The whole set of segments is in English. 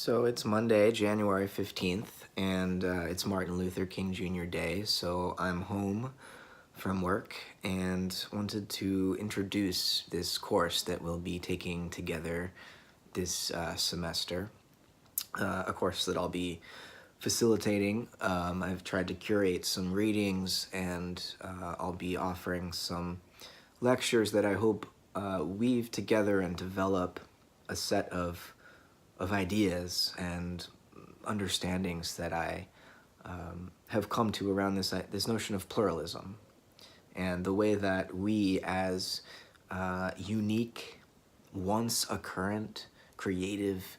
So it's Monday, January 15th, and it's Martin Luther King Jr. Day, so I'm home from work and wanted to introduce this course that we'll be taking together this semester, a course that I'll be facilitating. I've tried to curate some readings, and I'll be offering some lectures that I hope weave together and develop a set of ideas and understandings that I have come to around this notion of pluralism and the way that we as unique, once occurrent, creative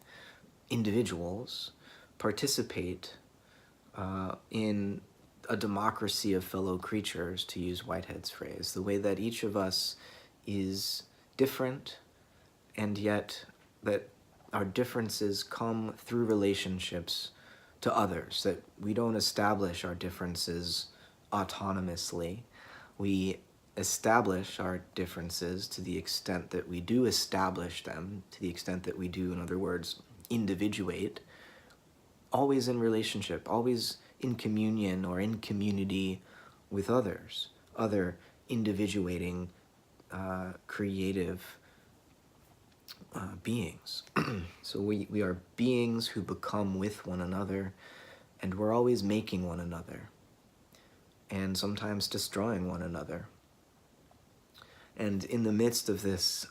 individuals participate in a democracy of fellow creatures, to use Whitehead's phrase, the way that each of us is different, and yet that our differences come through relationships to others, that we don't establish our differences autonomously. We establish our differences to the extent that we do establish them, to the extent that we do, in other words, individuate, always in relationship, always in communion or in community with others, other individuating, creative beings. So we are beings who become with one another, and we're always making one another, and sometimes destroying one another. And in the midst of this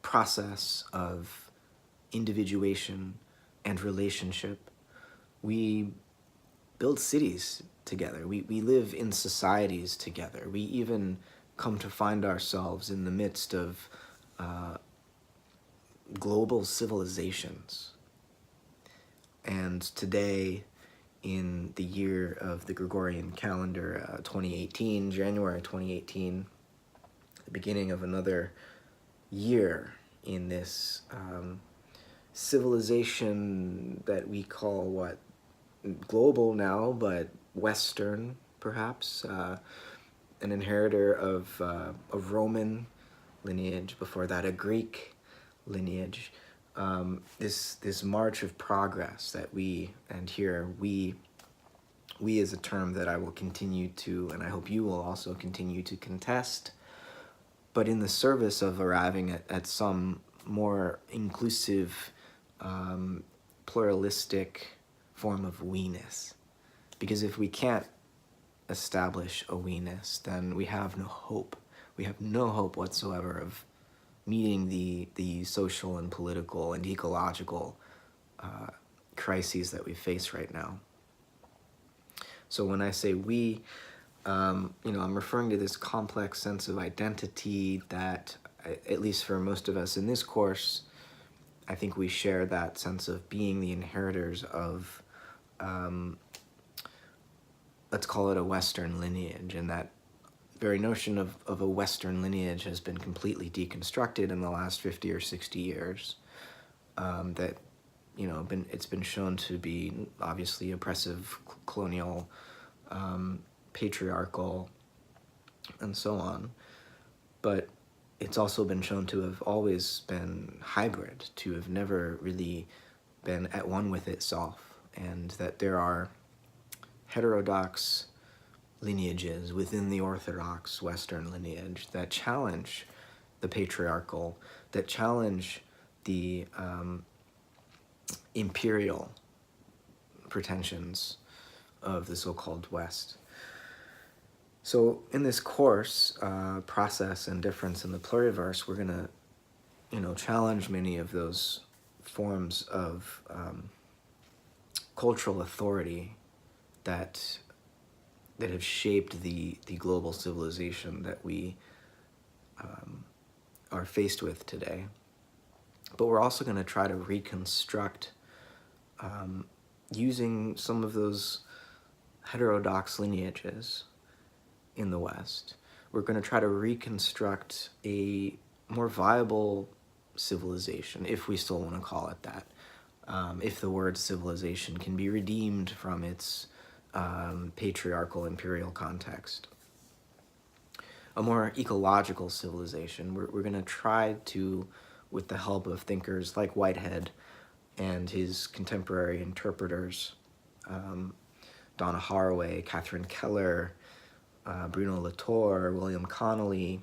process of individuation and relationship, we build cities together. We live in societies together. We even come to find ourselves in the midst of global civilizations. And today, in the year of the Gregorian calendar, 2018, January 2018, the beginning of another year in this civilization that we call what? Global now, but Western, perhaps, an inheritor of a Roman lineage, before that a Greek lineage, this march of progress that we is a term that I will continue to, and I hope you will also continue to contest, but in the service of arriving at some more inclusive, pluralistic form of we-ness. Because if we can't establish a we-ness, then we have no hope. We have no hope whatsoever of meeting the social and political and ecological crises that we face right now. So when I say we, I'm referring to this complex sense of identity that, at least for most of us in this course, I think we share that sense of being the inheritors of, let's call it a Western lineage, and that very notion of a Western lineage has been completely deconstructed in the last 50 or 60 years. That, it's been shown to be obviously oppressive, colonial, patriarchal, and so on. But it's also been shown to have always been hybrid, to have never really been at one with itself, and that there are heterodox lineages within the Orthodox Western lineage that challenge the patriarchal, that challenge the imperial pretensions of the so-called West. So in this course, Process and Difference in the Pluriverse, we're going to, challenge many of those forms of cultural authority that have shaped the global civilization that we are faced with today. But we're also going to try to reconstruct, using some of those heterodox lineages in the West, we're going to try to reconstruct a more viable civilization, if we still want to call it that, if the word civilization can be redeemed from its patriarchal imperial context. A more ecological civilization. We're going to try to, with the help of thinkers like Whitehead, and his contemporary interpreters, Donna Haraway, Catherine Keller, Bruno Latour, William Connolly.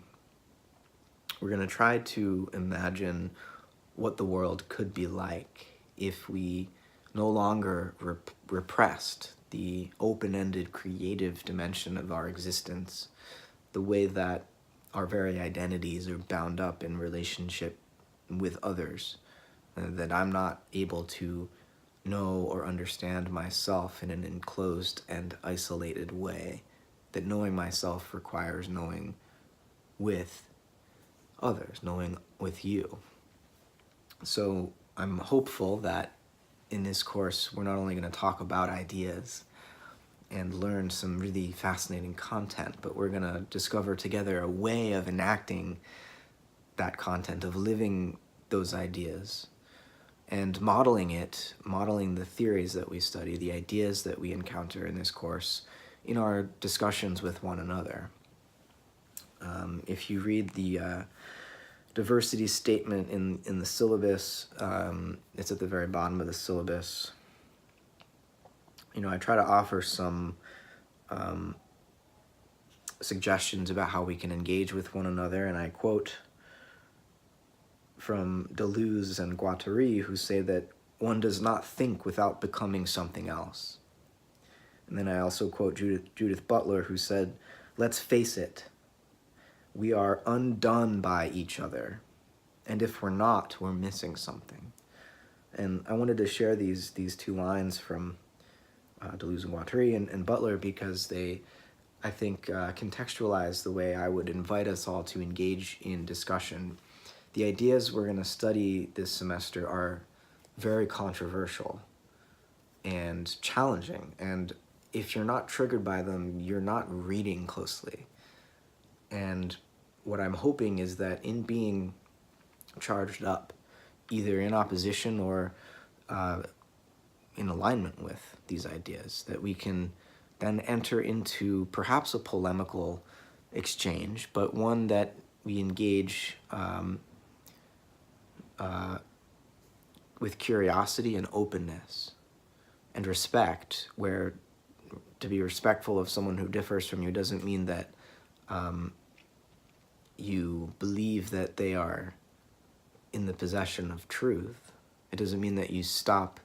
We're going to try to imagine what the world could be like if we no longer repressed the open-ended creative dimension of our existence, the way that our very identities are bound up in relationship with others, that I'm not able to know or understand myself in an enclosed and isolated way, that knowing myself requires knowing with others, knowing with you. So I'm hopeful that in this course, we're not only going to talk about ideas and learn some really fascinating content, but we're going to discover together a way of enacting that content, of living those ideas and modeling the theories that we study, the ideas that we encounter in this course, in our discussions with one another. If you read the diversity statement in the syllabus, it's at the very bottom of the syllabus. I try to offer some suggestions about how we can engage with one another, and I quote from Deleuze and Guattari, who say that one does not think without becoming something else. And then I also quote Judith Butler, who said, "Let's face it, we are undone by each other, and if we're not, we're missing something." And I wanted to share these two lines from Deleuze and Guattari and Butler because they, I think, contextualize the way I would invite us all to engage in discussion. The ideas we're going to study this semester are very controversial and challenging, and if you're not triggered by them, you're not reading closely. And what I'm hoping is that in being charged up, either in opposition or in alignment with these ideas, that we can then enter into perhaps a polemical exchange, but one that we engage with curiosity and openness and respect, where to be respectful of someone who differs from you doesn't mean that you believe that they are in the possession of truth. It doesn't mean that you stop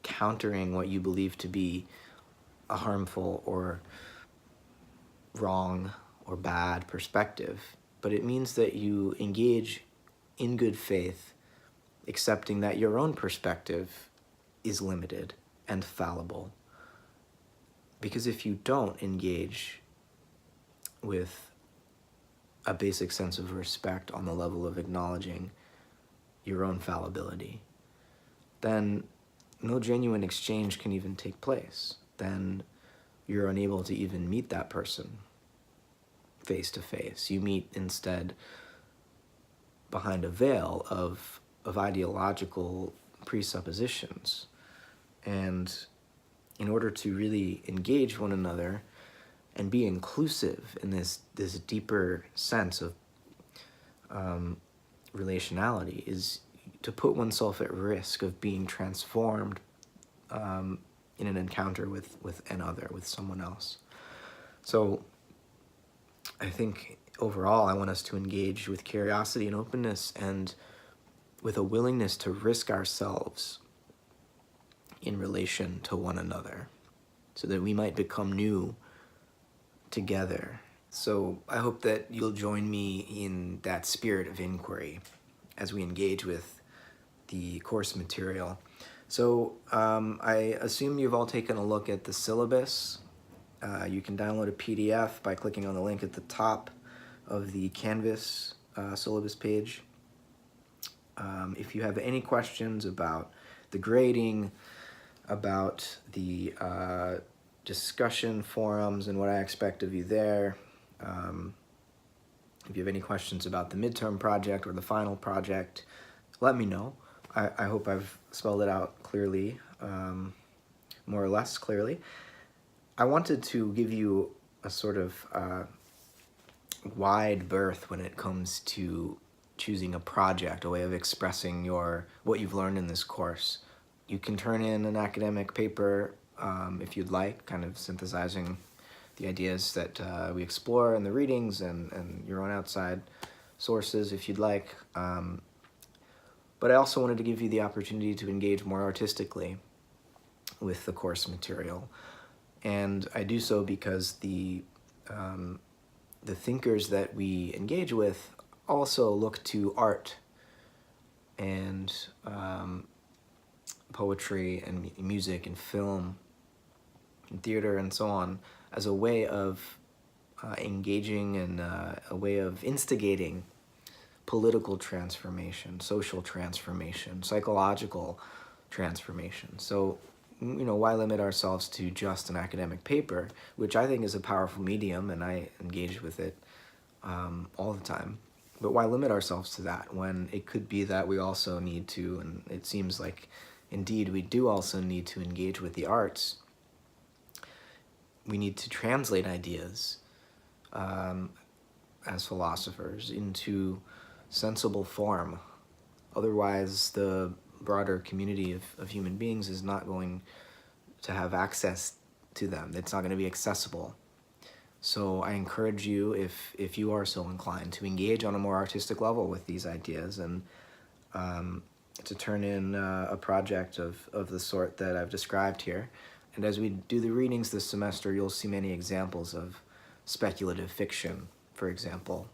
countering what you believe to be a harmful or wrong or bad perspective, but it means that you engage in good faith, accepting that your own perspective is limited and fallible. Because if you don't engage with a basic sense of respect on the level of acknowledging your own fallibility, then no genuine exchange can even take place. Then you're unable to even meet that person face to face. You meet instead behind a veil of ideological presuppositions. And in order to really engage one another and be inclusive in this deeper sense of relationality, is to put oneself at risk of being transformed in an encounter with another, with someone else. So I think overall I want us to engage with curiosity and openness and with a willingness to risk ourselves in relation to one another so that we might become new together. So I hope that you'll join me in that spirit of inquiry as we engage with the course material. So I assume you've all taken a look at the syllabus. You can download a PDF by clicking on the link at the top of the Canvas syllabus page. If you have any questions about the grading, about the discussion forums and what I expect of you there, if you have any questions about the midterm project or the final project, let me know. I hope I've spelled it out clearly, more or less clearly. I wanted to give you a sort of wide berth when it comes to choosing a project, a way of expressing what you've learned in this course. You can turn in an academic paper if you'd like, kind of synthesizing the ideas that we explore in the readings and your own outside sources if you'd like. But I also wanted to give you the opportunity to engage more artistically with the course material. And I do so because the thinkers that we engage with also look to art and poetry and music and film and theater and so on as a way of engaging and a way of instigating political transformation, social transformation, psychological transformation. So, why limit ourselves to just an academic paper, which I think is a powerful medium, and I engage with it all the time. But why limit ourselves to that when it could be that we also need to, and it seems like indeed we do also need to engage with the arts. We need to translate ideas as philosophers into sensible form. Otherwise, the broader community of human beings is not going to have access to them. It's not going to be accessible. So I encourage you, if you are so inclined, to engage on a more artistic level with these ideas and to turn in a project of the sort that I've described here. And as we do the readings this semester, you'll see many examples of speculative fiction, for example,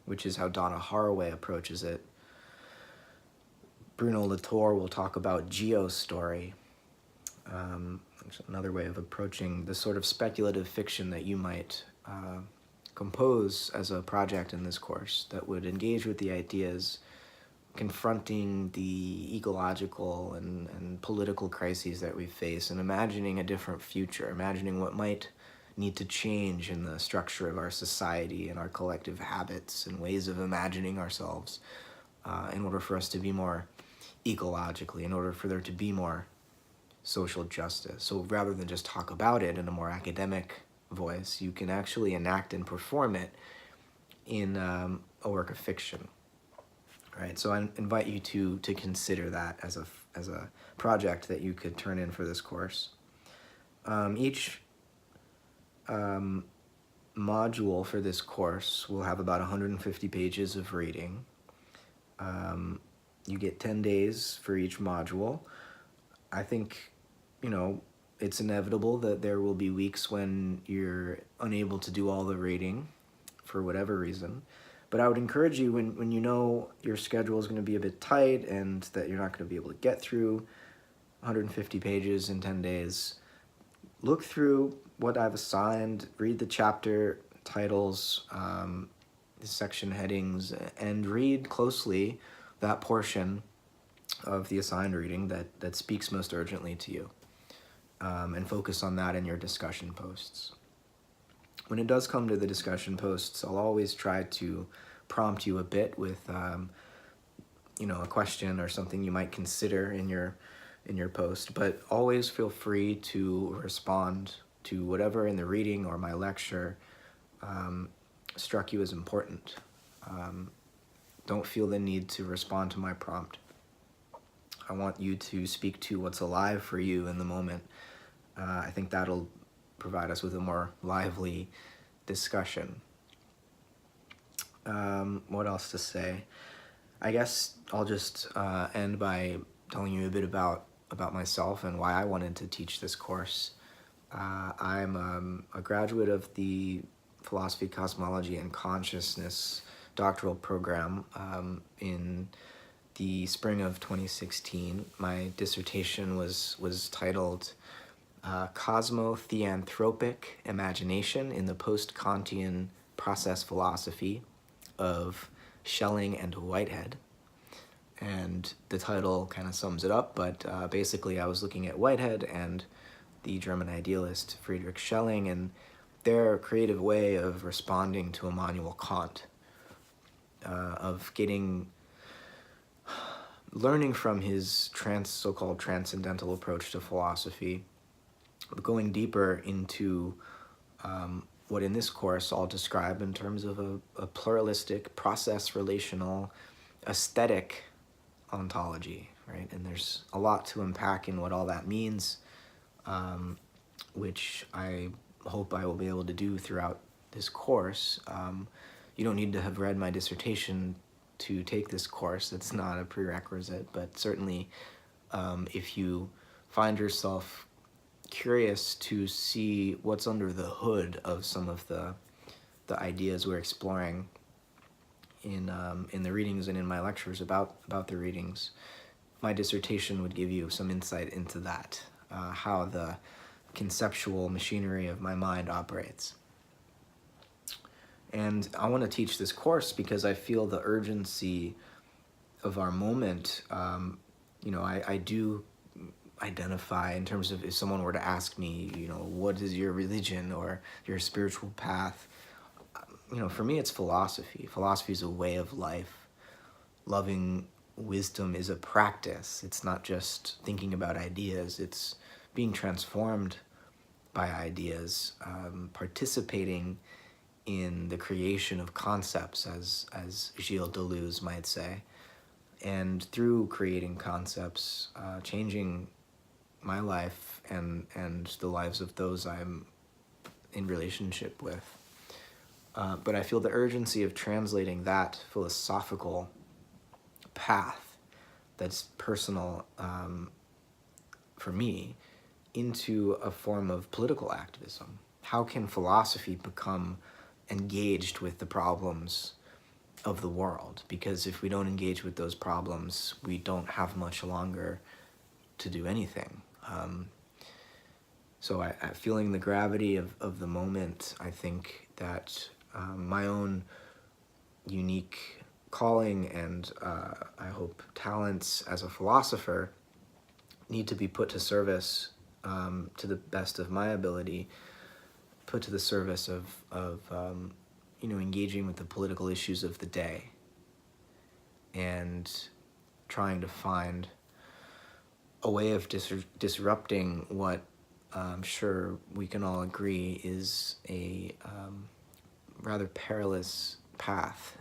which is how Donna Haraway approaches it. Bruno Latour will talk about geostory, which is another way of approaching the sort of speculative fiction that you might compose as a project in this course that would engage with the ideas confronting the ecological and political crises that we face and imagining a different future, imagining what might need to change in the structure of our society and our collective habits and ways of imagining ourselves in order for us to be more ecologically, in order for there to be more social justice. So rather than just talk about it in a more academic voice, you can actually enact and perform it in a work of fiction. Right, so I invite you to consider that as a project that you could turn in for this course. Each module for this course will have about 150 pages of reading. You get 10 days for each module. I think, it's inevitable that there will be weeks when you're unable to do all the reading for whatever reason. But I would encourage you, when you know your schedule is going to be a bit tight and that you're not going to be able to get through 150 pages in 10 days, look through what I've assigned, read the chapter titles, the section headings, and read closely that portion of the assigned reading that speaks most urgently to you, and focus on that in your discussion posts. When it does come to the discussion posts, I'll always try to prompt you a bit with, a question or something you might consider in your post. But always feel free to respond to whatever in the reading or my lecture struck you as important. Don't feel the need to respond to my prompt. I want you to speak to what's alive for you in the moment. I think that'll provide us with a more lively discussion. What else to say? I guess I'll just end by telling you a bit about myself and why I wanted to teach this course. I'm a graduate of the Philosophy, Cosmology, and Consciousness doctoral program in the spring of 2016. My dissertation was titled Cosmotheanthropic Imagination in the Post-Kantian Process Philosophy of Schelling and Whitehead. And the title kind of sums it up, but basically I was looking at Whitehead and the German idealist Friedrich Schelling and their creative way of responding to Immanuel Kant, of learning from his so-called transcendental approach to philosophy, going deeper into what in this course I'll describe in terms of a pluralistic, process-relational, aesthetic ontology, right? And there's a lot to unpack in what all that means, which I hope I will be able to do throughout this course. You don't need to have read my dissertation to take this course. It's not a prerequisite, but certainly if you find yourself curious to see what's under the hood of some of the ideas we're exploring in the readings and in my lectures about the readings, my dissertation would give you some insight into that, how the conceptual machinery of my mind operates. And I want to teach this course because I feel the urgency of our moment. I do identify in terms of if someone were to ask me, what is your religion or your spiritual path? For me, it's philosophy. Philosophy is a way of life. Loving wisdom is a practice. It's not just thinking about ideas. It's being transformed by ideas, participating in the creation of concepts, as Gilles Deleuze might say, and through creating concepts, changing my life and the lives of those I'm in relationship with. But I feel the urgency of translating that philosophical path that's personal for me into a form of political activism. How can philosophy become engaged with the problems of the world? Because if we don't engage with those problems, we don't have much longer to do anything. So I feeling the gravity of the moment, I think that my own unique calling and I hope talents as a philosopher need to be put to service to the best of my ability, put to the service of engaging with the political issues of the day and trying to find a way of disrupting what I'm sure we can all agree is a rather perilous path.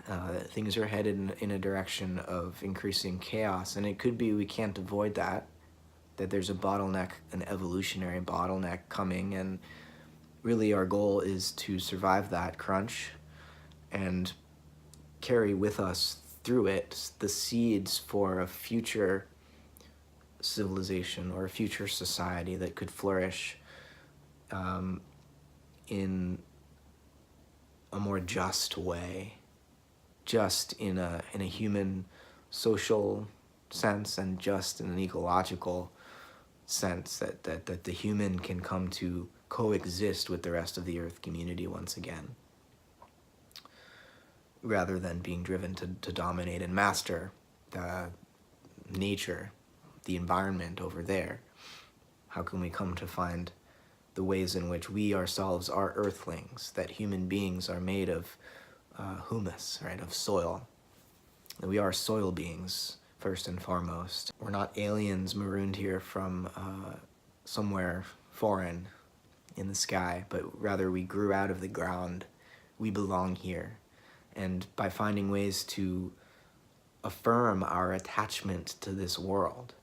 Things are headed in a direction of increasing chaos, and it could be we can't avoid that there's a bottleneck, an evolutionary bottleneck coming, and really our goal is to survive that crunch and carry with us through it the seeds for a future civilization or a future society that could flourish in a more just way, just in a human social sense and just in an ecological sense, that the human can come to coexist with the rest of the earth community once again, rather than being driven to dominate and master the nature, the environment over there. How can we come to find the ways in which we ourselves are earthlings, that human beings are made of humus, right, of soil, that we are soil beings first and foremost. We're not aliens marooned here from somewhere foreign in the sky, but rather we grew out of the ground. We belong here. And by finding ways to affirm our attachment to this world,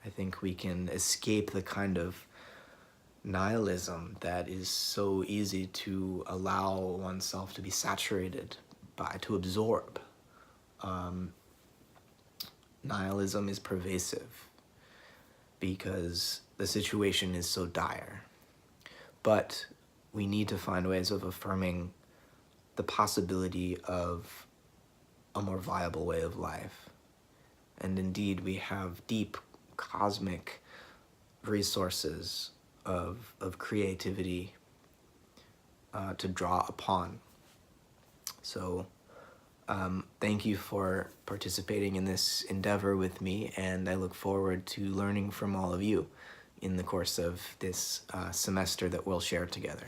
I think we can escape the kind of nihilism that is so easy to allow oneself to be saturated by, to absorb. Nihilism is pervasive because the situation is so dire. But we need to find ways of affirming the possibility of a more viable way of life. And indeed, we have deep cosmic resources of creativity to draw upon. So thank you for participating in this endeavor with me, and I look forward to learning from all of you in the course of this semester that we'll share together.